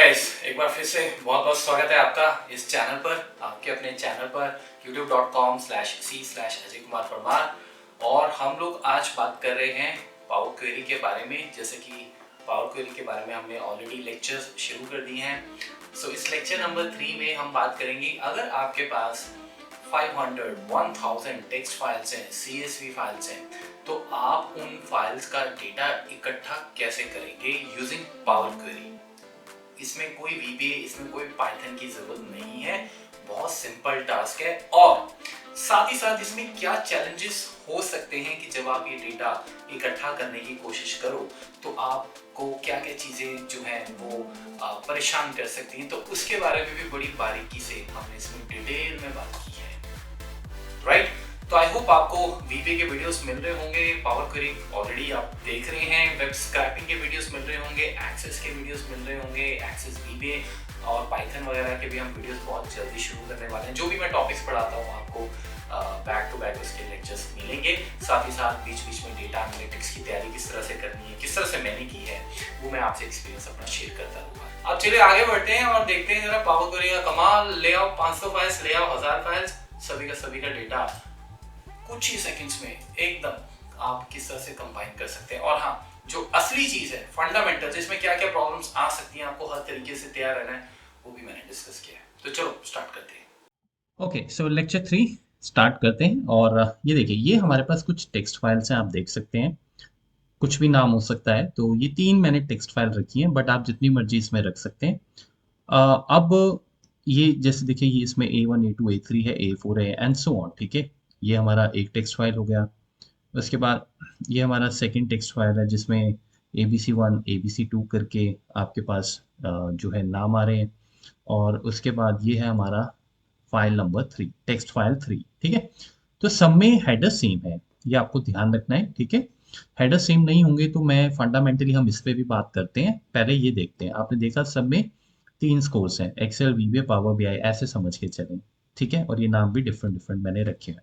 Guys, एक बार फिर से बहुत बहुत स्वागत है आपका इस चैनल पर, आपके अपने चैनल पर youtube.com/c/अजय कुमार परमार। और हम लोग आज बात कर रहे हैं पावर क्वेरी के बारे में। जैसे कि पावर क्वेरी के बारे में हमने ऑलरेडी लेक्चर्स शुरू कर दिए हैं। सो इस लेक्चर नंबर 3 में हम बात करेंगे, अगर आपके पास 1000 टेक्स्ट फाइल्स हैं, CSV फाइल्स हैं, तो आप उन फाइल्स का डेटा इकट्ठा कैसे करेंगे यूजिंग पावर क्वेरी। इसमें कोई VBA, इसमें कोई पाइथन की जरूरत नहीं है, बहुत सिंपल टास्क है। और साथ ही साथ इसमें क्या चैलेंजेस हो सकते हैं कि जब आप ये डेटा इकट्ठा करने की कोशिश करो तो आपको क्या क्या चीजें जो हैं वो परेशान कर सकती हैं। तो उसके बारे में भी बड़ी बारीकी से हमने इसमें डिटेल में बात की है, राइट। तो आई होप आपको VBA के वीडियोस मिल रहे होंगे, पावर क्वेरी ऑलरेडी आप देख रहे हैं, वेब स्क्रैपिंग के वीडियोस मिल रहे होंगे, एक्सेस के वीडियोस मिल रहे होंगे, एक्सेस VBA और पाइथन वगैरह के भी हम वीडियोस बहुत जल्दी शुरू करने वाले हैं। जो भी मैं टॉपिक्स पढ़ाता हूँ आपको बैक टू बैक उसके लेक्चर्स मिलेंगे। साथ ही साथ बीच बीच में डेटा एनालिटिक्स की तैयारी किस तरह से करनी है, किस तरह से मैंने की है, वो मैं आपसे एक्सपीरियंस अपना शेयर करता रहूँगा। अब चलिए आगे बढ़ते हैं और देखते हैं जरा पावर क्वेरी का कमाल। ले आओ 500 फाइल्स, ले आओ 1000 फाइल्स, सभी का डेटा कुछ ही सेकंड्स में एकदम आप किस तरह से कंबाइन कर सकते हैं। और हाँ, जो असली चीज है, फंडामेंटल्स, इसमें क्या क्या प्रॉब्लम्स आ सकती हैं, आपको हर तरीके से तैयार रहना है, वो भी मैंने डिस्कस किया है। तो चलो स्टार्ट करते हैं। ओके, सो लेक्चर 3 स्टार्ट करते हैं। और ये देखिए, ये हमारे पास कुछ टेक्स्ट फाइल्स हैं, आप देख सकते हैं। कुछ भी नाम हो सकता है, तो ये 3 मैंने टेक्स्ट फाइल रखी हैं, बट आप जितनी मर्जी इसमें रख सकते हैं। अब ये जैसे देखिए, ये इसमें A1 A2 A3 है, A4 है एंड सो ऑन, ठीक है। ये हमारा एक टेक्स्ट फाइल हो गया। उसके बाद ये हमारा सेकंड टेक्स्ट फाइल है, जिसमें ABC1 ABC2 करके आपके पास जो है नाम आ रहे हैं। और उसके बाद ये है हमारा फाइल नंबर 3, टेक्स्ट फाइल 3, ठीक है। तो सब में हेडर सेम है, ये आपको ध्यान रखना है, ठीक है। हेडर सेम नहीं होंगे तो मैं फंडामेंटली हम इस पे भी बात करते हैं, पहले ये देखते हैं। आपने देखा सब में 3 स्कोर्स हैं, एक्सेल, VBA, पावर BI, ऐसे समझ के चलें, ठीक है। और ये नाम भी डिफरेंट डिफरेंट मैंने रखे हैं।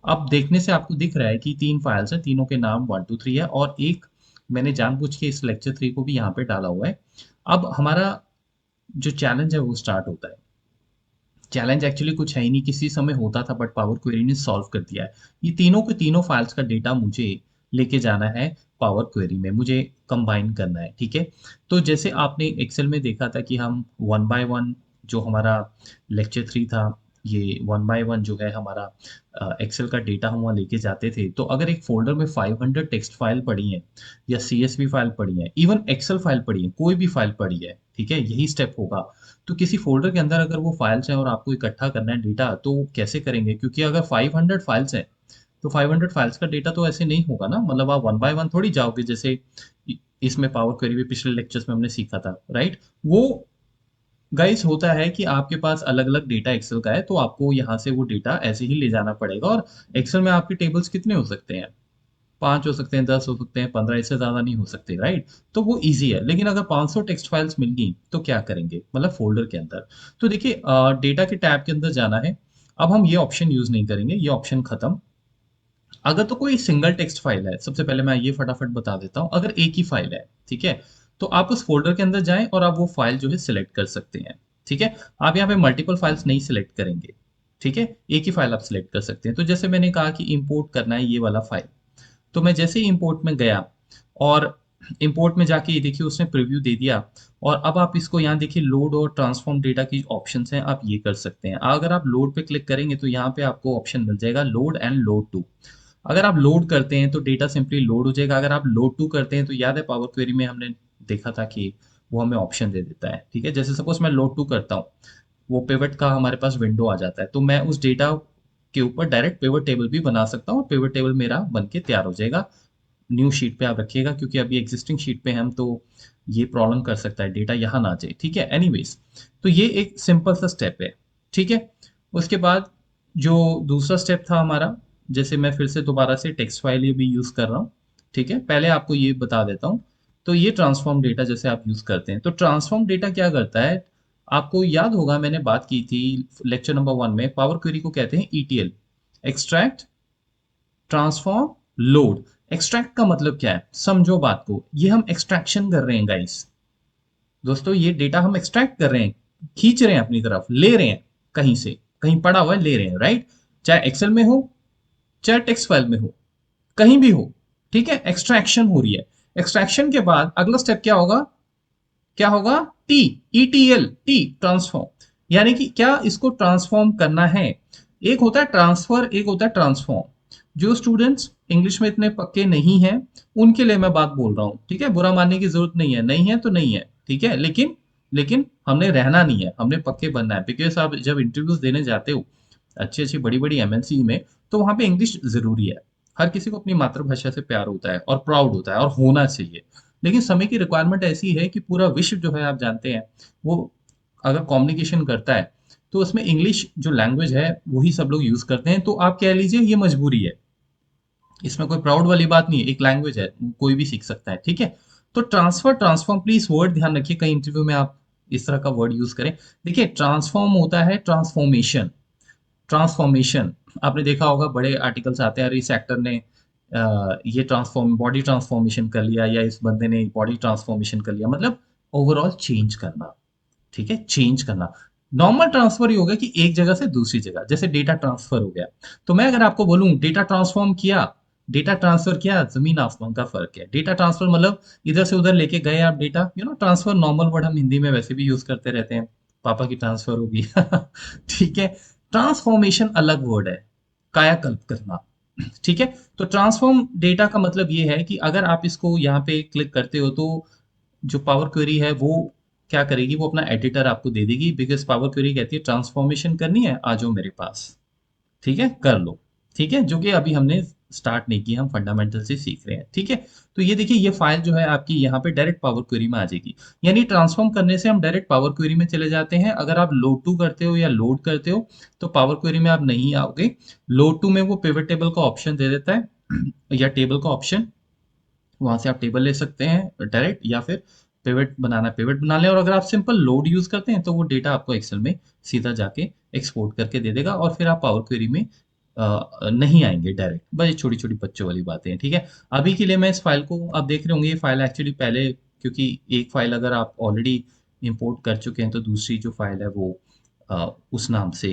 अब देखने से आपको दिख रहा है कि 3 फाइल्स हैं, तीनों के नाम 1 2 3 है, और एक मैंने जानबूझ के इस लेक्चर 3 को भी यहाँ पे डाला हुआ है। अब हमारा जो चैलेंज है वो स्टार्ट होता है। चैलेंज एक्चुअली कुछ है ही नहीं, किसी समय होता था, बट पावर क्वेरी ने सॉल्व कर दिया है। ये तीनों के तीनों फाइल्स का डेटा मुझे लेके जाना है पावर क्वेरी में, मुझे कंबाइन करना है, ठीक है। तो जैसे आपने एक्सेल में देखा था कि हम वन बाय वन, जो हमारा लेक्चर 3 था, ये वन बाय वन जो है हमारा एक्सेल का डेटा हम वहाँ लेके जाते थे। तो अगर एक फोल्डर में 500 टेक्स्ट फाइल पड़ी है, या CSV फाइल पड़ी है, इवन एक्सेल फाइल पड़ी है, कोई भी फाइल पड़ी है, ठीक है, यही स्टेप होगा। तो किसी फ़ोल्डर के अंदर अगर वो फाइल्स हैं और आपको इकट्ठा करना है डेटा, तो कैसे करेंगे? क्योंकि अगर 500 फाइल्स हैं, तो 500 फाइल्स का डेटा तो ऐसे नहीं होगा ना, मतलब आप वन बाय वन थोड़ी जाओगे, जैसे इसमें पावर क्वेरी भी पिछले लेक्चर्स में हमने सीखा था, राइट। वो गाइस होता है कि आपके पास अलग अलग डेटा एक्सेल का है, तो आपको यहाँ से वो डेटा ऐसे ही ले जाना पड़ेगा। और एक्सेल में आपके टेबल्स कितने हो सकते हैं? 5 हो सकते हैं, 10 हो सकते हैं, 15, इससे ज़्यादा नहीं हो सकते, राइट। तो वो ईज़ी है। लेकिन अगर 500 टेक्स्ट फाइल्स मिल गई तो क्या करेंगे, मतलब फ़ोल्डर के अंदर। तो देखिए, डेटा के टैब के अंदर जाना है। अब हम ये ऑप्शन यूज़ नहीं करेंगे, ये ऑप्शन खत्म। अगर तो कोई सिंगल टेक्स्ट फाइल है, सबसे पहले मैं ये फटाफट बता देता हूँ। अगर एक ही फाइल है, ठीक है, तो आप उस फ़ोल्डर के अंदर जाएँ और आप वो फाइल जो है सिलेक्ट कर सकते हैं, ठीक है। आप यहाँ पे मल्टीपल फाइल्स नहीं सिलेक्ट करेंगे, ठीक है। एक ही फाइल आप सिलेक्ट कर सकते हैं। तो जैसे मैंने कहा कि इम्पोर्ट करना है ये वाला फाइल, तो मैं जैसे ही इंपोर्ट में गया, और इंपोर्ट में जाके ये देखिए उसने प्रीव्यू दे दिया। और अब आप इसको यहाँ देखिए, लोड और ट्रांसफॉर्म डेटा की ऑप्शंस हैं, आप ये कर सकते हैं। अगर आप लोड पे क्लिक करेंगे तो यहाँ पे आपको ऑप्शन मिल जाएगा लोड एंड लोड टू। अगर आप लोड करते हैं तो डेटा सिंपली लोड हो जाएगा। अगर आप लोड टू करते हैं तो याद है पावर क्वेरी में हमने देखा था कि वो हमें ऑप्शन दे देता है, ठीक है। जैसे सपोज मैं लोड टू करता हूँ, वो पिवट का हमारे पास विंडो आ जाता है, तो मैं उस डेटा के ऊपर डायरेक्ट पिवट टेबल भी बना सकता हूँ, और पिवट टेबल मेरा बन के तैयार हो जाएगा। न्यू शीट पे आप रखिएगा, क्योंकि अभी एग्जिस्टिंग शीट पे हम, तो ये प्रॉब्लम कर सकता है डेटा यहाँ ना जाए, ठीक है। एनीवेज, तो ये एक सिंपल सा स्टेप है, ठीक है। उसके बाद जो दूसरा स्टेप था हमारा, जैसे मैं फिर से दोबारा से टेक्स्ट फाइल ये भी यूज़ कर रहा हूँ, ठीक है। पहले आपको ये बता देता हूँ। तो ये ट्रांसफॉर्म डेटा जैसे आप यूज़ करते हैं, तो ट्रांसफॉर्म डेटा क्या करता है, आपको याद होगा मैंने बात की थी लेक्चर नंबर 1 में, पावर क्वेरी को कहते हैं ETL, extract, transform, load. Extract का मतलब क्या है, समझो बात को, ये हम एक्सट्रैक्शन कर रहे हैं गाइस, दोस्तों ये डेटा हम एक्सट्रैक्ट कर रहे हैं, खींच रहे हैं अपनी तरफ, ले रहे हैं कहीं से, कहीं पड़ा हुआ है ले रहे हैं, राइट? चाहे एक्सेल में हो, चाहे टेक्स्ट फाइल में हो, कहीं भी हो, ठीक है, एक्सट्रैक्शन हो रही है। एक्सट्रैक्शन के बाद अगला स्टेप क्या होगा? क्या होगा? T, ETL, T, transform. यानी कि क्या इसको ट्रांसफॉर्म करना है। एक होता है ट्रांसफर, एक होता है ट्रांसफॉर्म। जो स्टूडेंट्स इंग्लिश में इतने पक्के नहीं हैं उनके लिए मैं बात बोल रहा हूँ, ठीक है, बुरा मानने की जरूरत नहीं है, नहीं है तो नहीं है, ठीक है, लेकिन लेकिन हमने रहना नहीं है, हमने पक्के बनना है, बिकॉज आप जब इंटरव्यूज देने जाते हो अच्छी अच्छी बड़ी बड़ी एमएनसी में, तो वहां पे इंग्लिश जरूरी है। हर किसी को अपनी मातृभाषा से प्यार होता है और प्राउड होता है और होना चाहिए। लेकिन समय की रिक्वायरमेंट ऐसी है कि पूरा विश्व जो है आप जानते हैं, वो अगर कम्युनिकेशन करता है तो उसमें इंग्लिश जो लैंग्वेज है वही सब लोग यूज करते हैं। तो आप कह लीजिए ये मजबूरी है, इसमें कोई प्राउड वाली बात नहीं है, एक लैंग्वेज है, कोई भी सीख सकता है, ठीक है। तो ट्रांसफर ट्रांसफॉर्म, प्लीज वर्ड ध्यान रखिए, कई इंटरव्यू में आप इस तरह का वर्ड यूज करें। देखिए ट्रांसफॉर्म होता है ट्रांसफॉर्मेशन, ट्रांसफॉर्मेशन। आपने देखा होगा बड़े आर्टिकल्स आते हैं, अरे इस एक्टर ने ये ट्रांसफॉर्म बॉडी ट्रांसफॉर्मेशन कर लिया, या इस बंदे ने बॉडी ट्रांसफॉर्मेशन कर लिया, मतलब ओवरऑल चेंज करना, ठीक है, चेंज करना। नॉर्मल ट्रांसफर ही होगा कि एक जगह से दूसरी जगह, जैसे डेटा ट्रांसफर हो गया। तो मैं अगर आपको बोलूं डेटा ट्रांसफॉर्म किया, डेटा ट्रांसफर किया, जमीन आसमान का फर्क है। डेटा ट्रांसफर मतलब इधर से उधर लेके गए आप डेटा, ट्रांसफर नॉर्मल वर्ड हम हिंदी में वैसे भी यूज करते रहते हैं, पापा की ट्रांसफर होगी ठीक है। ट्रांसफॉर्मेशन अलग वर्ड है, कायाकल्प करना, ठीक है। तो ट्रांसफॉर्म डेटा का मतलब ये है कि अगर आप इसको यहाँ पे क्लिक करते हो तो जो पावर क्वेरी है वो क्या करेगी, वो अपना एडिटर आपको दे देगी, बिकॉज पावर क्वेरी कहती है ट्रांसफॉर्मेशन करनी है आ जाओ मेरे पास, ठीक है, कर लो, ठीक है, जो कि अभी हमने स्टार्ट नहीं किया, हम फंडामेंटल से सीख रहे हैं, ठीक है। तो ये देखिए ये फाइल जो है आपकी यहाँ पे डायरेक्ट पावर क्वेरी में आ जाएगी। यानी ट्रांसफॉर्म करने से हम डायरेक्ट पावर क्वेरी में चले जाते हैं। अगर आप लोड टू करते हो या लोड करते हो तो पावर क्वेरी में आप नहीं आओगे। लोड टू में वो पिवट टेबल का ऑप्शन दे देता है या टेबल का ऑप्शन, वहां से आप टेबल ले सकते हैं डायरेक्ट, या फिर पिवट बनाना पिवट बना लें। और अगर आप सिंपल लोड यूज करते हैं तो वो डेटा आपको एक्सेल में सीधा जाके एक्सपोर्ट करके दे देगा, और फिर आप पावर क्वेरी में नहीं आएंगे डायरेक्ट। बस ये छोटी छोटी बच्चों वाली बातें हैं, ठीक है। अभी के लिए मैं इस फाइल को, आप देख रहे होंगे ये फाइल एक्चुअली पहले, क्योंकि एक फाइल अगर आप ऑलरेडी इंपोर्ट कर चुके हैं तो दूसरी जो फाइल है वो उस नाम से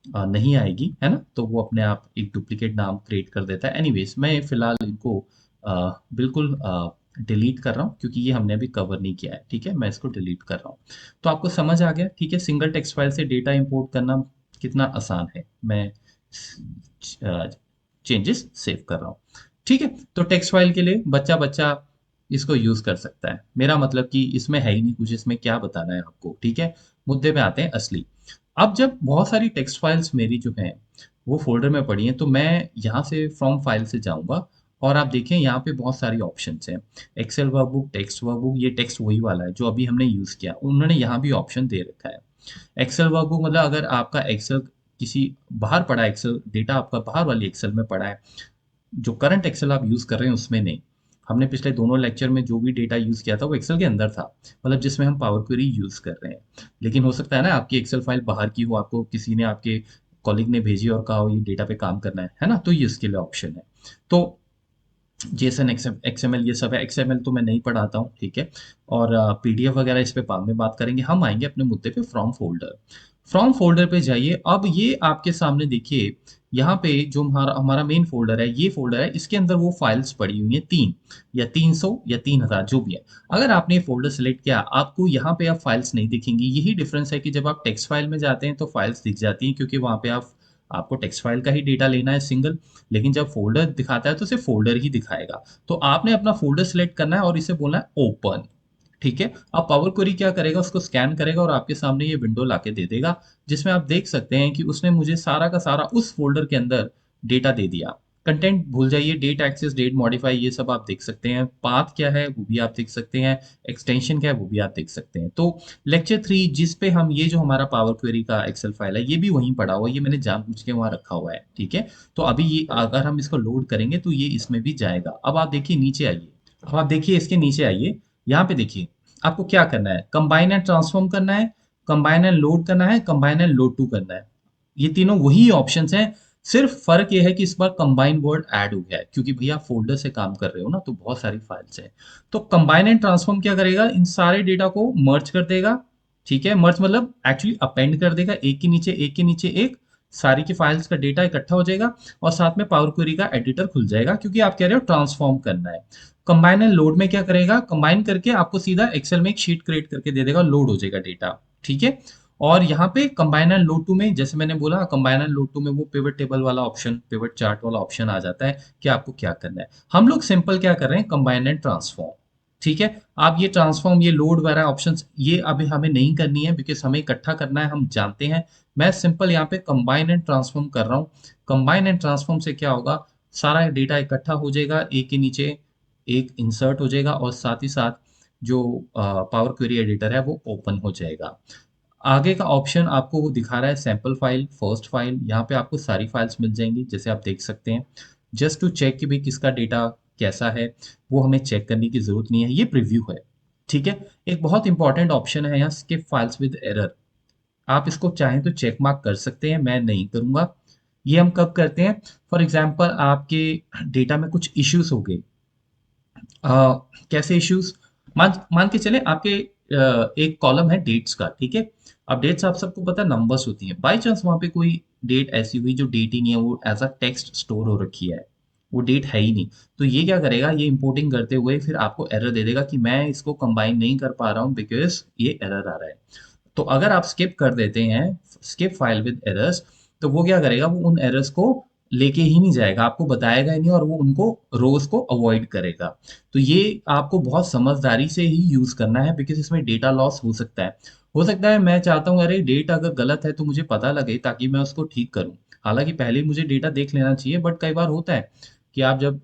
नहीं आएगी, है ना, तो वो अपने आप एक डुप्लीकेट नाम क्रिएट कर देता है। एनीवेज मैं फिलहाल इनको बिल्कुल डिलीट कर रहा हूँ, क्योंकि ये हमने अभी कवर नहीं किया है, ठीक है, मैं इसको डिलीट कर रहा हूँ। तो आपको समझ आ गया, ठीक है, सिंगल टेक्स्ट फाइल से डेटा इंपोर्ट करना कितना आसान है। मैं चेंजेस सेव कर रहा हूँ, ठीक है। तो टेक्स्ट फाइल के लिए बच्चा बच्चा इसको यूज कर सकता है, मेरा मतलब कि इसमें है ही नहीं कुछ, इसमें क्या बताना है आपको, ठीक है। मुद्दे पे आते हैं असली। अब जब बहुत सारी टेक्स्ट फाइल्स मेरी जो हैं वो फोल्डर में पड़ी हैं, तो मैं यहाँ से फ्रॉम फाइल से जाऊँगा, और आप देखें यहाँ पे बहुत सारी ऑप्शंस हैं। एक्सेल वर्कबुक, टेक्स्ट वर्कबुक, ये टेक्स्ट वही वाला है जो अभी हमने यूज़ किया, उन्होंने यहाँ भी ऑप्शन दे रखा है। एक्सेल वर्कबुक मतलब अगर आपका एक्सेल किसी बाहर पड़ा है, एक्सेल डेटा आपका बाहर वाली एक्सेल में पड़ा है, जो करंट एक्सेल आप यूज़ कर रहे हैं उसमें नहीं। हमने पिछले दोनों लेक्चर में जो भी डेटा यूज़ किया था वो एक्सेल के अंदर था, मतलब जिसमें हम पावर क्वेरी यूज़ कर रहे हैं। लेकिन हो सकता है ना आपकी एक्सेल फाइल बाहर की हो, आपको किसी ने, आपके कॉलीग ने भेजी और कहा हो ये डेटा पे काम करना है ना, तो ये इसके लिए ऑप्शन है। तो जेसन एक्सएमएल ये सब है, एक्सएमएल तो मैं नहीं पढ़ाता हूँ, ठीक है। और पीडीएफ वगैरह इस पे बाद में बात करेंगे। हम आएंगे अपने मुद्दे पे, फ्रॉम फोल्डर। फ्रॉम फोल्डर पे जाइए। अब ये आपके सामने देखिए, यहाँ पे जो हमारा हमारा मेन फोल्डर है, ये फोल्डर है, इसके अंदर वो फाइल्स पड़ी हुई हैं 3 या 300 या 3000 जो भी है। अगर आपने ये फोल्डर सेलेक्ट किया, आपको यहाँ पे अब फाइल्स नहीं दिखेंगी। यही डिफरेंस है कि जब आप टेक्स्ट फाइल में जाते हैं तो फाइल्स दिख जाती हैं, क्योंकि वहाँ पे आपको टेक्स्ट फाइल का ही डेटा लेना है सिंगल। लेकिन जब फोल्डर दिखाता है तो सिर्फ फोल्डर ही दिखाएगा। तो आपने अपना फोल्डर सेलेक्ट करना है और इसे बोलना है ओपन, ठीक है। अब पावर क्वेरी क्या करेगा, उसको स्कैन करेगा और आपके सामने ये विंडो लाके दे देगा, जिसमें आप देख सकते हैं कि उसने मुझे सारा का सारा उस फोल्डर के अंदर डेटा दे दिया। कंटेंट भूल जाइए, डेट एक्सेस, डेट मॉडिफाई, ये सब आप देख सकते हैं। पाथ क्या है वो भी आप देख सकते हैं, एक्सटेंशन क्या है वो भी आप देख सकते हैं। तो लेक्चर 3 जिस पे हम, ये जो हमारा पावर क्वेरी का एक्सेल फाइल है ये भी वहीं पड़ा हुआ है, ये मैंने जानबूझ के वहां रखा हुआ है, ठीक है। तो अभी ये अगर हम इसको लोड करेंगे तो ये इसमें भी जाएगा। अब आप देखिए नीचे आइए, अब आप देखिए इसके नीचे आइए, यहाँ पे देखिए आपको क्या करना है, कंबाइन एंड ट्रांसफॉर्म करना है, कंबाइन एंड लोड करना है, कंबाइन एंड लोड टू करना है। ये तीनों वही ऑप्शंस हैं सिर्फ फर्क ये है कि इस बार कंबाइन वर्ड ऐड हो गया है, क्योंकि भैया फोल्डर से काम कर रहे हो ना, तो बहुत सारी फाइल्स हैं। तो कंबाइन एंड ट्रांसफॉर्म क्या करेगा, इन सारे डेटा को मर्ज कर देगा। ठीक है, मर्ज मतलब एक्चुअली अपेंड कर देगा, एक के नीचे एक के नीचे एक, सारी की फाइल्स का डेटा इकट्ठा हो जाएगा, और साथ में पावर क्वेरी का एडिटर खुल जाएगा, क्योंकि आप कह रहे हो ट्रांसफॉर्म करना है। कंबाइन एंड लोड में क्या करेगा, कंबाइन करके आपको सीधा एक्सेल में एक शीट क्रिएट करके दे देगा, लोड हो जाएगा डेटा। ठीक है, और यहाँ पे कंबाइन एंड लोड टू में, जैसे मैंने बोला, कंबाइन एंड लोड टू में वो पिवट टेबल वाला ऑप्शन, पिवट चार्ट वाला ऑप्शन आ जाता है कि आपको क्या करना है। हम लोग सिंपल क्या कर रहे हैं, कंबाइन एंड ट्रांसफॉर्म। ठीक है, आप ये ट्रांसफॉर्म, ये लोड वगैरह ऑप्शंस ये अभी हमें नहीं करनी है, बिकॉज हमें इकट्ठा करना है, हम जानते हैं। मैं सिंपल यहाँ पे कंबाइन एंड ट्रांसफॉर्म कर रहा हूँ। कंबाइन एंड ट्रांसफॉर्म से क्या होगा, सारा डेटा इकट्ठा हो जाएगा, एक के नीचे एक इंसर्ट हो जाएगा, और साथ ही साथ जो पावर क्वेरी एडिटर है वो ओपन हो जाएगा। आगे का ऑप्शन आपको वो दिखा रहा है, सैंपल फाइल, फर्स्ट फाइल, यहाँ पे आपको सारी फाइल्स मिल जाएंगी, जैसे आप देख सकते हैं। जस्ट टू चेक कि भाई किसका डेटा कैसा है, वो हमें चेक करने की जरूरत नहीं है, ये प्रीव्यू है। ठीक है, एक बहुत इंपॉर्टेंट ऑप्शन है यहाँ, स्किप फाइल्स विद एरर। आप इसको चाहें तो चेक मार्क कर सकते हैं, मैं नहीं करूंगा। ये हम कब करते हैं, फॉर एग्जाम्पल आपके डेटा में कुछ इश्यूज हो गए। कैसे इश्यूज, मान मान के चले आपके एक कॉलम है डेट्स का। ठीक है, अब डेट्स आप सबको पता है नंबर्स होती हैं, बाई चांस वहां पे कोई डेट ऐसी हुई जो डेट ही नहीं है, वो एज अ टेक्स्ट स्टोर हो रखी है, वो डेट है ही नहीं। तो ये क्या करेगा, ये इंपोर्टिंग करते हुए फिर आपको एरर दे देगा कि मैं इसको कंबाइन नहीं कर पा रहा हूँ बिकॉज ये एरर आ रहा है। तो अगर आप स्किप कर देते हैं, स्किप फाइल विद एरर्स, तो वो क्या करेगा, वो उन एरर्स को लेके ही नहीं जाएगा, आपको बताएगा ही नहीं, और वो उनको रोज को अवॉइड करेगा। तो ये आपको बहुत समझदारी से ही यूज करना है, बिकॉज इसमें डेटा लॉस हो सकता है। हो सकता है मैं चाहता हूँ अरे डेट अगर गलत है तो मुझे पता लगे, ताकि मैं उसको ठीक करूँ। हालांकि पहले ही मुझे डेटा देख लेना चाहिए, बट कई बार होता है कि आप जब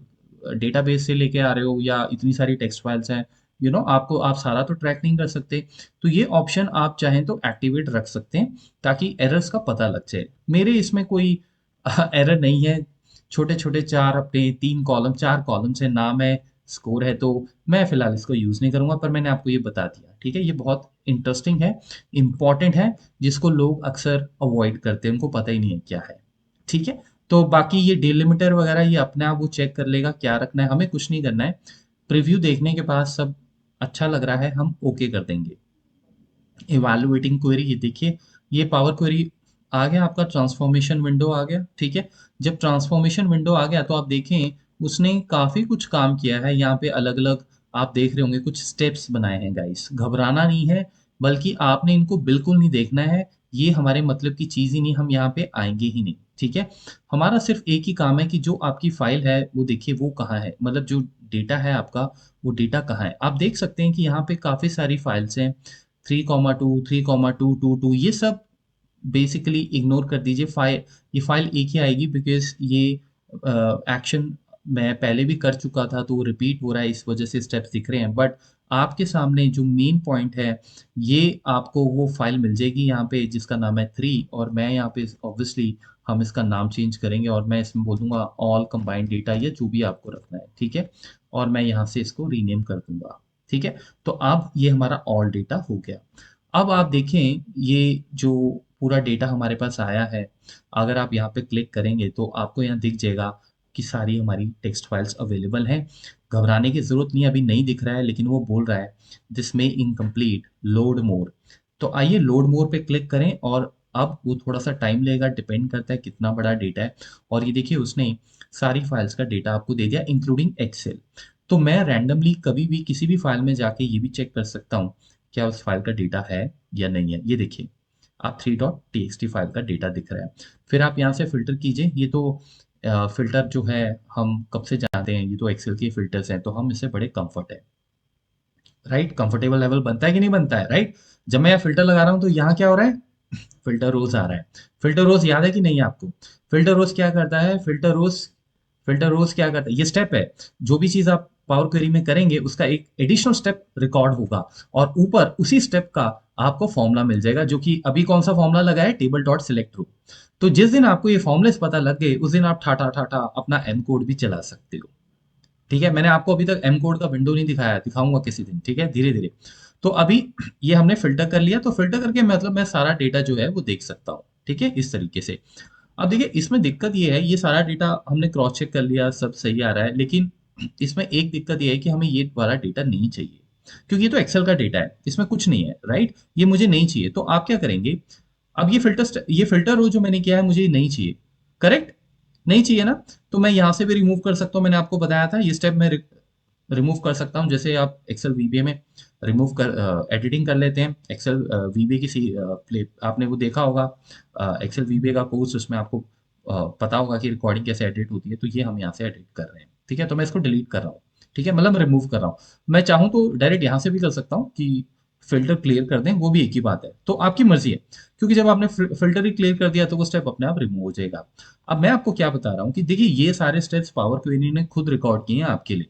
डेटाबेस से लेके आ रहे हो, या इतनी सारी टेक्स्ट फाइल्स हैं, आपको, आप सारा तो ट्रैक नहीं कर सकते। तो ये ऑप्शन आप चाहें तो एक्टिवेट रख सकते हैं, ताकि एरर्स का पता लग जाए। मेरे इसमें कोई एरर नहीं है, छोटे छोटे चार अपने 3 कॉलम 4 कॉलम से नाम है, स्कोर है, तो मैं फिलहाल इसको यूज नहीं करूंगा, पर मैंने आपको ये बता दिया। ठीक है, ये बहुत इंटरेस्टिंग है, इंपॉर्टेंट है, जिसको लोग अक्सर अवॉइड करते हैं, उनको पता ही नहीं है क्या है। ठीक है, तो बाकी ये डिलिमिटर वगैरह ये अपने आप वो चेक कर लेगा क्या रखना है, हमें कुछ नहीं करना है। प्रीव्यू देखने के बाद सब अच्छा लग रहा है, हम ओके कर देंगे। इवैल्यूएटिंग क्वेरी, ये देखिए, ये पावर क्वेरी आ गया, आपका ट्रांसफॉर्मेशन विंडो आ गया। ठीक है, जब ट्रांसफॉर्मेशन विंडो आ गया तो आप देखें उसने काफ़ी कुछ काम किया है, यहाँ पे अलग अलग आप देख रहे होंगे कुछ स्टेप्स बनाए हैं। गाइस, घबराना नहीं है, बल्कि आपने इनको बिल्कुल नहीं देखना है, ये हमारे मतलब की चीज़ ही नहीं, हम यहाँ पे आएंगे ही नहीं। ठीक है, हमारा सिर्फ एक ही काम है कि जो आपकी फाइल है वो देखिए वो कहाँ है, मतलब जो डेटा है आपका, वो डेटा कहाँ है। आप देख सकते हैं कि यहाँ पे काफ़ी सारी फाइल्स हैं, 3,2 3,222, ये सब बेसिकली इग्नोर कर दीजिए। ये फाइल एक ही आएगी, बिकॉज ये एक्शन मैं पहले भी कर चुका था, तो वो रिपीट हो रहा है, इस वजह से स्टेप्स दिख रहे हैं। बट आपके सामने जो मेन पॉइंट है, ये आपको वो फाइल मिल जाएगी यहाँ पे जिसका नाम है 3, और मैं यहाँ पे ऑब्वियसली हम इसका नाम चेंज करेंगे, और मैं इसमें बोल दूंगा ऑल कंबाइंड डेटा, या जो भी आपको रखना है। ठीक है, और मैं यहाँ से इसको रीनेम कर दूंगा। ठीक है, तो अब ये हमारा ऑल डेटा हो गया। अब आप देखें, ये जो पूरा डेटा हमारे पास आया है, अगर आप यहाँ पे क्लिक करेंगे तो आपको यहाँ दिख जाएगा कि सारी हमारी टेक्स्ट फाइल्स अवेलेबल हैं। घबराने की ज़रूरत नहीं, अभी नहीं दिख रहा है, लेकिन वो बोल रहा है दिस में इनकम्प्लीट, लोड मोर। तो आइए लोड मोर पे क्लिक करें, और अब वो थोड़ा सा टाइम लेगा, डिपेंड करता है कितना बड़ा डेटा है। और ये देखिए, उसने सारी फाइल्स का डेटा आपको दे दिया, इंक्लूडिंग एक्सेल। तो मैं रैंडमली कभी भी किसी भी फाइल में जाके ये भी चेक कर सकता हूँ क्या उस फाइल का डेटा है या नहीं है। ये देखिए, आप 3.txt फाइल का डेटा दिख रहा है। फिर आप यहाँ से फिल्टर कीजिए, ये तो फिल्टर जो है हम कब से जानते हैं, ये तो एक्सेल के फिल्टर्स हैं, तो हम इससे बड़े कंफर्ट है। राइट, कंफर्टेबल लेवल बनता है कि नहीं बनता है, राइट। जब मैं यहाँ फिल्टर लगा रहा हूँ तो यहाँ क्या हो रहा है, फिल्टर रोज आ रहा है। फिल्टर रोज याद है कि नहीं आपको, फिल्टर रोज क्या करता है, फिल्टर रोज क्या करता है, ये स्टेप है। जो भी चीज आप पावर क्वेरी में करेंगे उसका एक एडिशनल स्टेप रिकॉर्ड होगा, और ऊपर उसी स्टेप का आपको फॉर्मूला मिल जाएगा, जो कि अभी कौन सा फॉर्मूला लगा है, टेबल डॉट सिलेक्ट रो। तो जिस दिन आपको ये फॉर्मूले पता लग गए, उस दिन आप ठाठा ठाठा अपना एम कोड भी चला सकते हो। ठीक है, मैंने आपको अभी तक एम कोड का विंडो नहीं दिखाया, दिखाऊंगा किसी दिन। ठीक है, धीरे धीरे। तो अभी ये हमने फिल्टर कर लिया, तो फिल्टर करके मतलब मैं सारा डेटा जो है वो देख सकता हूँ। ठीक है, इस तरीके से। अब देखिए इसमें दिक्कत ये है, ये सारा डेटा हमने क्रॉस चेक कर लिया, सब सही आ रहा है, लेकिन इसमें एक दिक्कत ये है कि हमें ये वाला डेटा नहीं चाहिए, क्योंकि ये तो एक्सेल का डेटा है, इसमें कुछ नहीं है, राइट? ये मुझे नहीं चाहिए, तो आप क्या करेंगे? अब ये फिल्टर रो जो मैंने किया है, मुझे ये नहीं चाहिए, करेक्ट? नहीं चाहिए ना? तो मैं यहाँ से भी रिमूव कर सकता हूँ, मैंने आपको बताया था ये स्टेप मैं रिमूव कर सकता हूँ। जैसे आप एक्सेल वीबीए में रिमूव कर एडिटिंग कर लेते हैं, एक्सेल वीबीए की प्ले आपने वो देखा होगा, एक्सेल वीबीए का कोर्स, उसमें आपको पता होगा कि रिकॉर्डिंग कैसे एडिट होती है, तो ये हम यहाँ से एडिट कर रहे हैं, ठीक है? तो मैं इसको डिलीट कर रहा हूँ, ठीक है? मतलब रिमूव कर रहा हूँ। मैं चाहूँ तो डायरेक्ट यहाँ से भी कर सकता हूँ कि फ़िल्टर क्लियर कर दें, वो भी एक ही बात है। तो आपकी मर्ज़ी है, क्योंकि जब आपने फ़िल्टर ही क्लियर कर दिया तो वो स्टेप अपने आप रिमूव हो जाएगा। अब मैं आपको क्या बता रहा हूँ कि देखिए ये सारे स्टेप्स पावर क्वेरी ने खुद रिकॉर्ड किए हैं आपके लिए।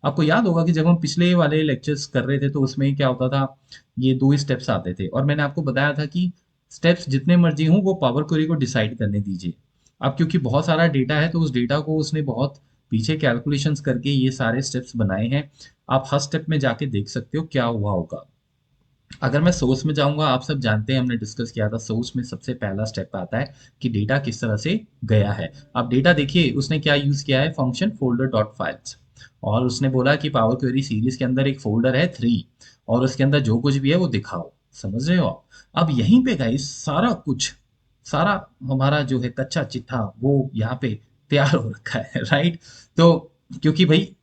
आपको याद होगा कि जब हम पिछले वाले लेक्चर्स कर रहे थे तो उसमें क्या होता था, ये 2 ही स्टेप्स आते थे और मैंने आपको बताया था कि स्टेप्स जितने मर्ज़ी हों वो पावर क्वेरी को डिसाइड करने दीजिए। अब क्योंकि बहुत सारा डेटा है तो उस डेटा को उसने बहुत पीछे कैलकुलेशंस करके ये सारे स्टेप्स बनाए हैं। आप हर स्टेप में जाके देख सकते हो क्या हुआ होगा। अगर मैं सोर्स में जाऊँगा, आप सब जानते हैं, हमने डिस्कस किया था, सोर्स में सबसे पहला स्टेप आता है कि डेटा किस तरह से गया है। अब डेटा देखिए उसने क्या यूज़ किया है, फंक्शन फोल्डर डॉट फाइल्स, और उसने बोला कि पावर क्वेरी सीरीज़ के अंदर एक फ़ोल्डर है 3 और उसके अंदर जो कुछ भी है वो दिखाओ। समझ रहे हो आप? अब यहीं पे गाइस सारा कुछ, सारा हमारा जो है कच्चा चिट्ठा वो यहाँ पे तैयार हो रखा है, राइट? तो क्योंकि भई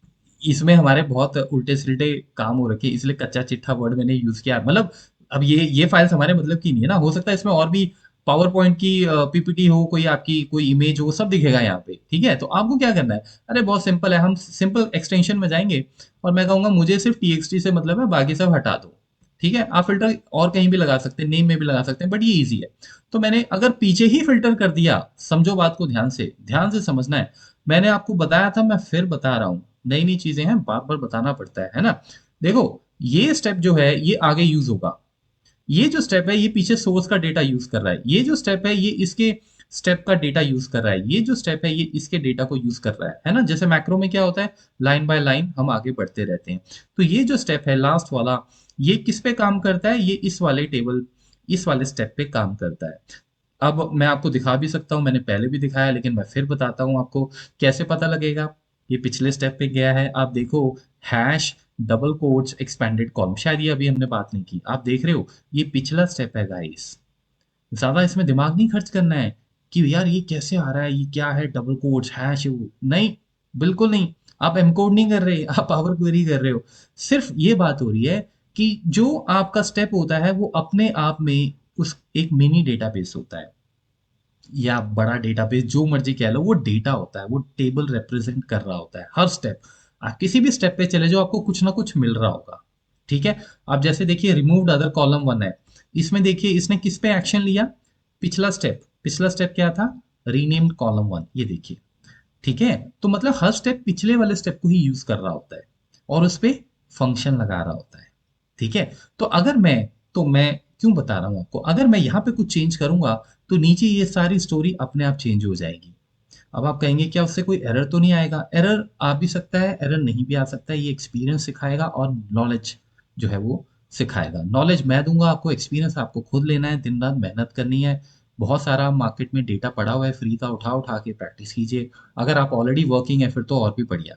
इसमें हमारे बहुत उल्टे-सिल्टे काम हो रखे हैं, इसलिए कच्चा चिट्ठा वर्ड मैंने यूज़ किया। मतलब अब ये फाइल्स हमारे मतलब की नहीं है ना, हो सकता है इसमें और भी पावर पॉइंट की पीपीटी हो, कोई आपकी कोई इमेज हो, सब दिखेगा यहाँ पे, ठीक है? तो आपको क्या करना है? अरे बहुत सिंपल है, हम सिंपल एक्सटेंशन में जाएँगे और मैं कहूँगा मुझे सिर्फ़ टीएक्सटी से मतलब है, बाकी सब हटा दो, ठीक है? आप फ़िल्टर और कहीं भी लगा सकते हैं, नेम में भी लगा सकते हैं, बट ये ईज़ी है। तो मैंने अगर पीछे ही फ़िल्टर कर दिया, समझो बात को ध्यान से समझना है। मैंने आपको बताया था, मैं फिर बता रहा हूँ, नई-नई चीज़ें हैं, बार-बार बताना पड़ता है ना? देखो, ये स्टेप जो है, ये आगे यूज़ होगा। ये जो स्टेप है, ये पीछे सोर्स का डेटा यूज़ कर रहा है। ये जो स्टेप है, ये इसके स्टेप का डेटा यूज़ कर रहा है। ये जो स्टेप है, ये इसके डेटा को यूज़ कर रहा है ना? जैसे मैक्रो में क्या होता है, लाइन बाय लाइन हम आगे बढ़ते रहते हैं। तो ये जो स्टेप है लास्ट वाला, ये किस पे काम करता है? ये इस वाले स्टेप पे काम करता है। अब मैं आपको दिखा भी सकता हूँ, मैंने पहले भी दिखाया, लेकिन मैं फिर बताता हूँ आपको कैसे पता लगेगा। ये पिछले स्टेप पे गया है, आप देखो, hash double quotes expanded column, शायद ये अभी हमने बात नहीं की, आप देख रहे हो, ये पिछला स्टेप है गाइस। ज़्यादा इसमें दिमाग नहीं खर्च करना है कि यार ये कैसे आ रहा है, ये क्या है, डबल कोट्स हैश, वो नहीं, बिल्कुल नहीं। आप एनकोड नहीं कर रहे, आप पावर क्वेरी कर रहे हो। सिर्फ ये बात हो रही है कि जो आपका स्टेप होता है वो अपने आप में उस एक मिनी डेटाबेस होता है या बड़ा डेटाबेस, जो मर्जी कह लो, वो डेटा होता है, वो टेबल रिप्रेजेंट कर रहा होता है हर स्टेप। आप किसी भी स्टेप पे चले जाओ, आपको कुछ ना कुछ मिल रहा होगा, ठीक है? आप जैसे देखिए, रिमूव्ड अदर कॉलम 1 है, इसमें देखिए इसने किस पे एक्शन लिया? पिछला स्टेप क्या था? रीनेम्ड कॉलम 1, ये देखिए, ठीक है? तो मतलब हर स्टेप पिछले वाले स्टेप को ही यूज कर रहा होता है और उस पे फंक्शन लगा रहा होता है, ठीक है? तो मैं क्यों बता रहा हूँ आपको, अगर मैं यहाँ पे कुछ चेंज करूंगा तो नीचे ये सारी स्टोरी अपने आप चेंज हो जाएगी। अब आप कहेंगे क्या उससे कोई एरर तो नहीं आएगा? एरर आ भी सकता है, एरर नहीं भी आ सकता है, ये एक्सपीरियंस सिखाएगा और नॉलेज जो है वो सिखाएगा। नॉलेज मैं दूंगा आपको, एक्सपीरियंस आपको खुद लेना है, दिन रात मेहनत करनी है। बहुत सारा मार्केट में डेटा पड़ा हुआ है फ्री का, उठा उठा के प्रैक्टिस कीजिए। अगर आप ऑलरेडी वर्किंग है फिर तो और भी बढ़िया,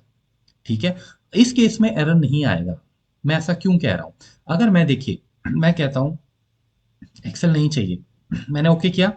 ठीक है? इस केस में एरर नहीं आएगा। मैं ऐसा क्यों कह रहा हूँ? अगर मैं देखिए, मैं कहता हूँ एक्सेल नहीं चाहिए, मैंने ओके किया।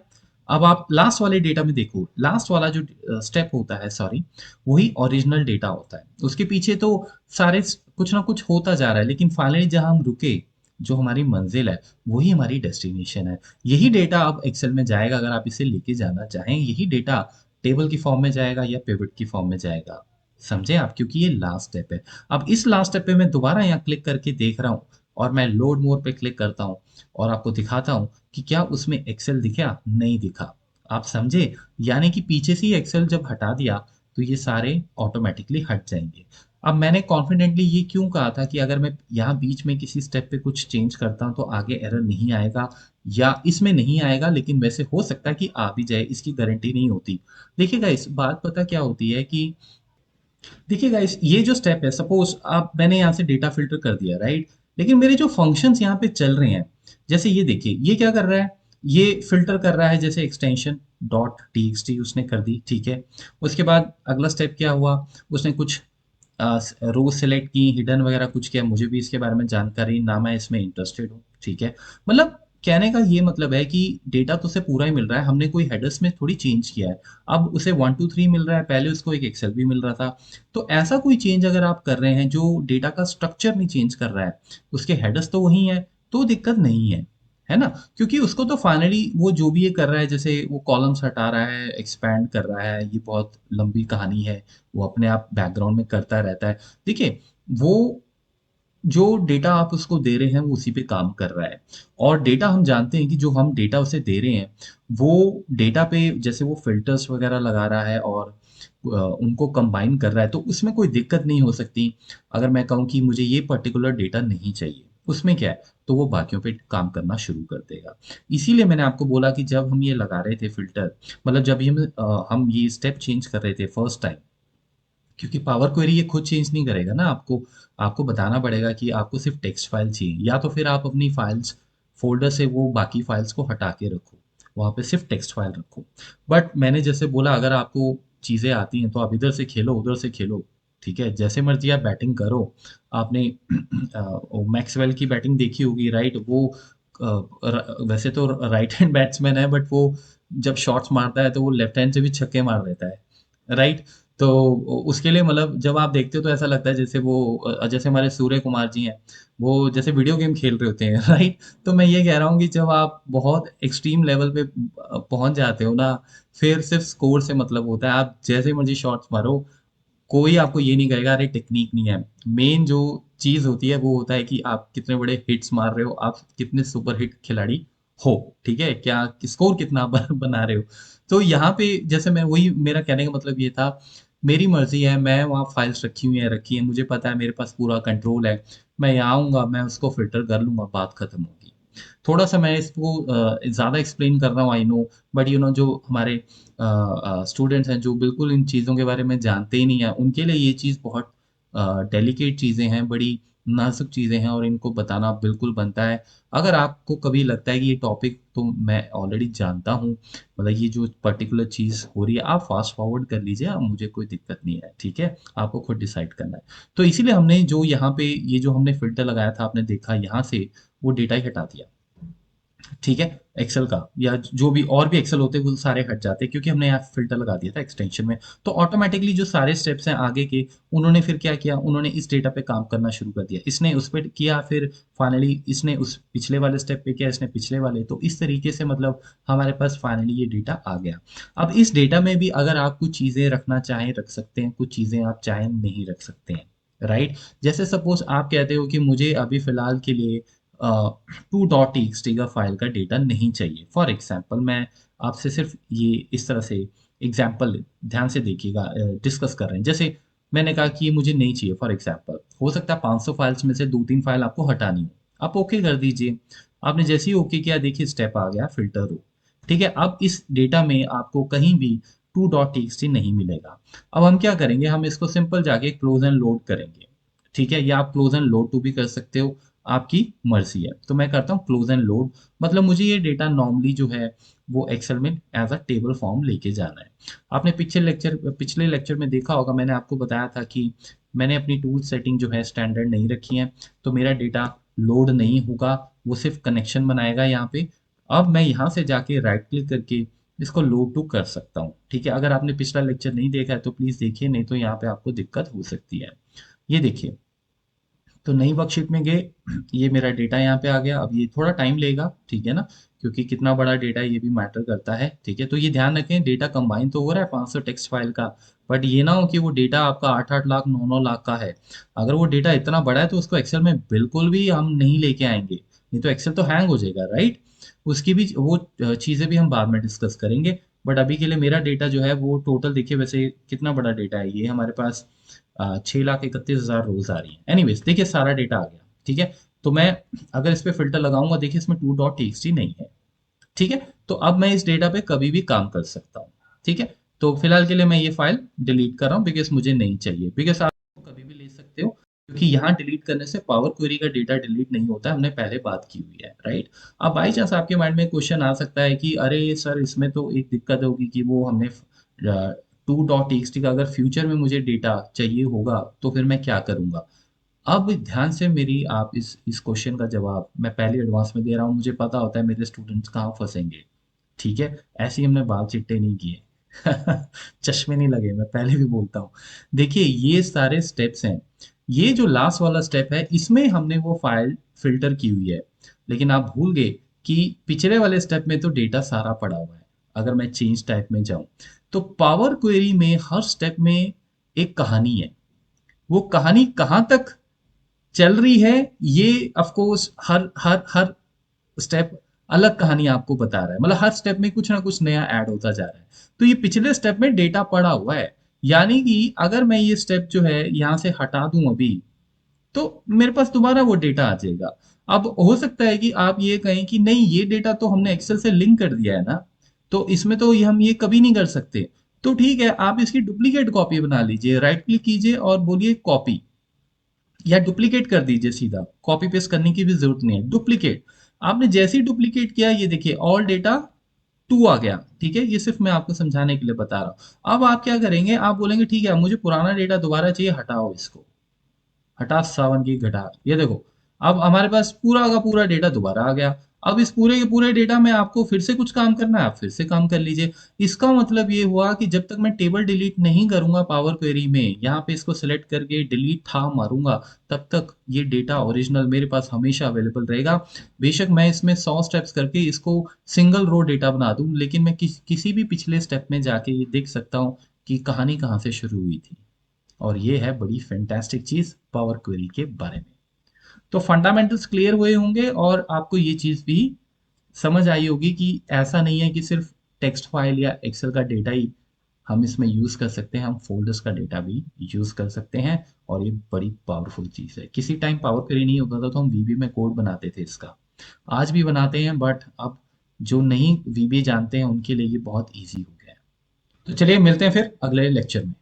अब आप लास्ट वाले डेटा में देखो, लास्ट वाला जो स्टेप होता है, सॉरी, वही ओरिजिनल डेटा होता है। उसके पीछे तो सारे कुछ ना कुछ होता जा रहा है, लेकिन फाइनली जहाँ हम रुके, जो हमारी मंजिल है, वही हमारी डेस्टिनेशन है। यही डेटा अब एक्सेल में जाएगा, अगर आप इसे लेके जाना चाहें, यही डेटा टेबल की फॉर्म में जाएगा या पिवट की फॉर्म में जाएगा। समझे आप? क्योंकि ये लास्ट स्टेप है। अब इस लास्ट स्टेप पे मैं दोबारा यहाँ क्लिक करके देख रहा हूँ और मैं लोड मोर पे क्लिक करता हूँ और आपको दिखाता हूँ कि क्या उसमें एक्सेल दिखा? नहीं दिखा। आप समझे? यानी कि पीछे से ही एक्सेल जब हटा दिया तो ये सारे ऑटोमेटिकली हट जाएंगे। अब मैंने कॉन्फिडेंटली ये क्यों कहा था कि अगर मैं यहाँ बीच में किसी स्टेप पे कुछ चेंज करता हूँ तो आगे एरर नहीं आएगा, या इसमें नहीं आएगा, लेकिन वैसे हो सकता है कि आ भी जाए, इसकी गारंटी नहीं होती। देखिएगा, इस बात पता क्या होती है कि देखिए गाइस, ये जो स्टेप है, सपोज आप, मैंने यहाँ से डेटा फिल्टर कर दिया, राइट? लेकिन मेरे जो फंक्शंस यहाँ पे चल रहे हैं, जैसे ये देखिए, ये क्या कर रहा है? ये फिल्टर कर रहा है जैसे एक्सटेंशन डॉट टी उसने कर दी, ठीक है। उसके बाद अगला स्टेप क्या हुआ, उसने कुछ रो सेलेक्ट की, हिडन वगैरह कुछ किया, मुझे भी इसके बारे में जानकारी ना, मैं इसमें इंटरेस्टेड हूँ, ठीक है। मतलब कहने का ये मतलब है कि डेटा तो उसे पूरा ही मिल रहा है, हमने कोई हेडर्स में थोड़ी चेंज किया है। अब उसे 1 2 3 मिल रहा है, पहले उसको एक एक्सेल भी मिल रहा था। तो ऐसा कोई चेंज अगर आप कर रहे हैं जो डेटा का स्ट्रक्चर नहीं चेंज कर रहा है, उसके हेडर्स तो वही है, तो दिक्कत नहीं है ना। क्योंकि उसको तो फाइनली वो जो भी ये कर रहा है, जैसे वो कॉलम्स हटा रहा है, एक्सपैंड कर रहा है, ये बहुत लंबी कहानी है, वो अपने आप बैकग्राउंड में करता रहता है। देखिए, वो जो डेटा आप उसको दे रहे हैं वो उसी पे काम कर रहा है। और डेटा हम जानते हैं कि जो हम डेटा उसे दे रहे हैं, वो डेटा पे जैसे वो फिल्टर्स वगैरह लगा रहा है और उनको कंबाइन कर रहा है, तो उसमें कोई दिक्कत नहीं हो सकती। अगर मैं कहूँ कि मुझे ये पर्टिकुलर डेटा नहीं चाहिए, उसमें क्या है, तो वो बाकियों पे काम करना शुरू कर देगा। इसीलिए मैंने आपको बोला कि जब हम ये लगा रहे थे फिल्टर, मतलब जब हम ये स्टेप चेंज कर रहे थे फर्स्ट टाइम, क्योंकि पावर क्वेरी ये खुद चेंज नहीं करेगा ना, आपको आपको बताना पड़ेगा कि आपको सिर्फ टेक्स्ट फाइल चाहिए, या तो फिर आप अपनी फाइल्स फोल्डर से वो बाकी फाइल्स को हटा के रखो, वहाँ पे सिर्फ टेक्स्ट फाइल रखो। बट मैंने जैसे बोला, अगर आपको चीज़ें आती हैं तो आप इधर से खेलो उधर से खेलो, ठीक है, जैसे मर्जी आप बैटिंग करो। आपने मैक्सवेल की बैटिंग देखी होगी, राइट, वो वैसे तो राइट हैंड बैट्समैन है, बट वो जब शॉट्स मारता है तो वो लेफ्ट हैंड से भी छक्के मार देता है, राइट। तो उसके लिए मतलब जब आप देखते हो तो ऐसा लगता है जैसे वो जैसे हमारे सूर्य कुमार जी हैं, वो जैसे वीडियो गेम खेल रहे होते हैं राइट। तो मैं ये कह रहा हूँ कि जब आप बहुत एक्सट्रीम लेवल पे पहुंच जाते हो ना, फिर सिर्फ स्कोर से मतलब होता है, आप जैसे मर्जी शॉट्स मारो, कोई आपको ये नहीं कहेगा अरे टेक्निक नहीं है। मेन जो चीज होती है वो होता है कि आप कितने बड़े हिट्स मार रहे हो, आप कितने सुपर हिट खिलाड़ी हो, ठीक है, क्या स्कोर कितना बना रहे हो। तो यहाँ पे जैसे मैं वही, मेरा कहने का मतलब ये था, मेरी मर्जी है, मैं वहाँ फाइल्स रखी है, मुझे पता है, मेरे पास पूरा कंट्रोल है। मैं यहाँ आऊँगा, मैं उसको फिल्टर कर लूंगा, बात खत्म होगी। थोड़ा सा मैं इसको ज़्यादा एक्सप्लेन कर रहा हूँ, आई नो, बट जो हमारे स्टूडेंट्स हैं जो बिल्कुल इन चीज़ों के बारे में जानते ही नहीं हैं, उनके लिए ये चीज़ बहुत डेलिकेट चीज़ें हैं, बड़ी नाजुक चीज़ें हैं, और इनको बताना बिल्कुल बनता है। अगर आपको कभी लगता है कि ये टॉपिक तो मैं ऑलरेडी जानता हूँ, मतलब ये जो पर्टिकुलर चीज़ हो रही है, आप फास्ट फॉरवर्ड कर लीजिए, अब मुझे कोई दिक्कत नहीं है, ठीक है। आपको खुद डिसाइड करना है। तो इसीलिए हमने जो यहाँ पे ये जो हमने फ़िल्टर लगाया था, आपने देखा यहाँ से वो डेटा ही हटा दिया, ठीक है, एक्सेल का, या जो भी और भी एक्सेल होते हैं वो सारे हट जाते हैं, क्योंकि हमने यहाँ फिल्टर लगा दिया था एक्सटेंशन में। तो ऑटोमेटिकली जो सारे स्टेप्स हैं आगे के, उन्होंने फिर क्या किया, उन्होंने इस डेटा पे काम करना शुरू कर दिया, इसने उस पर किया, फिर फाइनली इसने उस पिछले वाले स्टेप पे किया, इसने पिछले वाले, तो इस तरीके से मतलब हमारे पास फाइनली ये डेटा आ गया। अब इस डेटा में भी अगर आप कुछ चीज़ें रखना चाहें रख सकते हैं, कुछ चीज़ें आप चाहें नहीं रख सकते हैं, राइट। जैसे सपोज आप कहते हो कि मुझे अभी फिलहाल के लिए 2.txt का फाइल का डेटा नहीं चाहिए, फॉर एग्जाम्पल मैं आपसे सिर्फ ये इस तरह से एग्जाम्पल ध्यान से देखिएगा, डिस्कस कर रहे हैं, जैसे मैंने कहा कि ये मुझे नहीं चाहिए, फॉर एग्जाम्पल हो सकता है 500 फाइल्स में से 2 3 फाइल आपको हटानी हो, आप ओके कर दीजिए। आपने जैसे ही ओके किया, देखिए स्टेप आ गया फिल्टर रो, ठीक है। अब इस डेटा में आपको कहीं भी 2.txt नहीं मिलेगा। अब हम क्या करेंगे, हम इसको सिंपल जाके क्लोज एंड लोड करेंगे, ठीक है, या आप क्लोज एंड लोड टू भी कर सकते हो, आपकी मर्जी है। तो मैं करता हूँ क्लोज एंड लोड, मतलब मुझे ये डेटा नॉर्मली जो है वो एक्सेल में एज अ टेबल फॉर्म लेके जाना है। आपने पिछले लेक्चर में देखा होगा, मैंने आपको बताया था कि मैंने अपनी टूल सेटिंग जो है स्टैंडर्ड नहीं रखी है, तो मेरा डेटा लोड नहीं होगा, वो सिर्फ कनेक्शन बनाएगा यहाँ पे। अब मैं यहाँ से जाके राइट क्लिक करके इसको लोड टू कर सकता हूँ, ठीक है। अगर आपने पिछला लेक्चर नहीं देखा है तो प्लीज़ देखिए, नहीं तो यहाँ पे आपको दिक्कत हो सकती है। ये देखिए, तो नई वर्कशीट में गए, ये मेरा डेटा यहाँ पे आ गया। अब ये थोड़ा टाइम लेगा, ठीक है ना, क्योंकि कितना बड़ा डेटा है ये भी मैटर करता है, ठीक है। तो ये ध्यान रखें, डेटा कंबाइन तो हो रहा है 500 टेक्स्ट फाइल का, बट ये ना हो कि वो डेटा आपका 8 8 लाख 9 9 लाख का है। अगर वो डेटा इतना बड़ा है तो उसको एक्सेल में बिल्कुल भी हम नहीं लेके आएंगे, नहीं तो एक्सेल तो हैंग हो जाएगा, राइट। उसकी भी वो चीज़ें भी हम बाद में डिस्कस करेंगे। बट अभी के लिए मेरा डेटा जो है वो टोटल, देखिए वैसे कितना बड़ा डेटा है ये, हमारे पास 6,31,000 रोज आ रही है। एनीवेज देखिए, सारा डेटा आ गया, ठीक है। तो मैं अगर इस पे फिल्टर लगाऊंगा, देखिए इसमें 2.txt नहीं है, ठीक है। तो अब मैं इस डेटा पे कभी भी काम कर सकता हूँ, ठीक है। तो फिलहाल के लिए मैं ये फाइल डिलीट कर रहा हूँ, बिकॉज मुझे नहीं चाहिए, बिकॉज आप कभी भी ले सकते हो। क्योंकि यहाँ डिलीट करने से पावर क्वेरी का डेटा डिलीट नहीं होता है, हमने पहले बात की हुई है, राइट। अब बाई चांस आपके माइंड में क्वेश्चन आ सकता है कि अरे सर इसमें तो एक दिक्कत होगी कि वो हमने टू डॉट टी का अगर फ्यूचर में मुझे डेटा चाहिए होगा तो फिर मैं क्या करूंगा। अब ध्यान से मेरी आप इस क्वेश्चन का जवाब मैं पहले एडवांस में दे रहा हूँ, मुझे पता होता है मेरे स्टूडेंट्स कहाँ फंसेंगे, ठीक है। ऐसे ही हमने बाल चिट्टे नहीं किए चश्मे नहीं लगे, मैं पहले भी बोलता हूँ। देखिए ये सारे स्टेप्स हैं, ये जो लास्ट वाला स्टेप है इसमें हमने वो फाइल फिल्टर की हुई है, लेकिन आप भूल गए कि पिछले वाले स्टेप में तो डेटा सारा पड़ा हुआ है। अगर मैं चेंज टाइप में जाऊं तो पावर क्वेरी में हर स्टेप में एक कहानी है, वो कहानी कहाँ तक चल रही है ये of course her her her step अलग कहानी आपको बता रहा है, मतलब हर स्टेप में कुछ ना कुछ नया ऐड होता जा रहा है। तो ये पिछले स्टेप में डेटा पड़ा हुआ है, यानी कि अगर मैं ये स्टेप जो है यहाँ से हटा दूं अभी तो मेरे पास दोबारा वो डेटा आ जाएगा। अब हो सकता है कि आप ये कहें कि नहीं ये डेटा तो हमने एक्सेल से लिंक कर दिया है ना, तो इसमें तो ये हम ये कभी नहीं कर सकते। तो ठीक है, आप इसकी डुप्लीकेट कॉपी बना लीजिए, राइट क्लिक कीजिए और बोलिए कॉपी, या डुप्लीकेट कर दीजिए, सीधा कॉपी पेस्ट करने की भी जरूरत नहीं है, डुप्लीकेट। आपने जैसे ही डुप्लीकेट किया ये देखिए ऑल डेटा टू आ गया, ठीक है। ये सिर्फ मैं आपको समझाने के लिए बता रहा हूँ। अब आप क्या करेंगे, आप बोलेंगे ठीक है मुझे पुराना डेटा दोबारा चाहिए, हटाओ इसको, हटा सावन की घटा, ये देखो अब हमारे पास पूरा का पूरा डेटा दोबारा आ गया। अब इस पूरे के पूरे डेटा में आपको फिर से कुछ काम करना है, आप फिर से काम कर लीजिए। इसका मतलब ये हुआ कि जब तक मैं टेबल डिलीट नहीं करूंगा पावर क्वेरी में, यहाँ पे इसको सेलेक्ट करके डिलीट था मारूंगा, तब तक ये डेटा ओरिजिनल मेरे पास हमेशा अवेलेबल रहेगा। बेशक मैं इसमें 100 स्टेप्स करके इसको सिंगल रो डेटा बना दूं, लेकिन मैं किसी भी पिछले स्टेप में जाके ये देख सकता हूँ कि कहानी कहाँ से शुरू हुई थी। और ये है बड़ी फैंटास्टिक चीज पावर क्वेरी के बारे में। तो फंडामेंटल्स क्लियर हुए होंगे और आपको ये चीज भी समझ आई होगी कि ऐसा नहीं है कि सिर्फ टेक्स्ट फाइल या एक्सेल का डेटा ही हम इसमें यूज कर सकते हैं, हम फोल्डर्स का डेटा भी यूज कर सकते हैं। और ये बड़ी पावरफुल चीज है। किसी टाइम पावर क्वेरी नहीं होता था तो हम वीबी में कोड बनाते थे इसका, आज भी बनाते हैं, बट अब जो नहीं वीबी जानते हैं उनके लिए ये बहुत ईजी हो गया है। तो चलिए मिलते हैं फिर अगले लेक्चर में।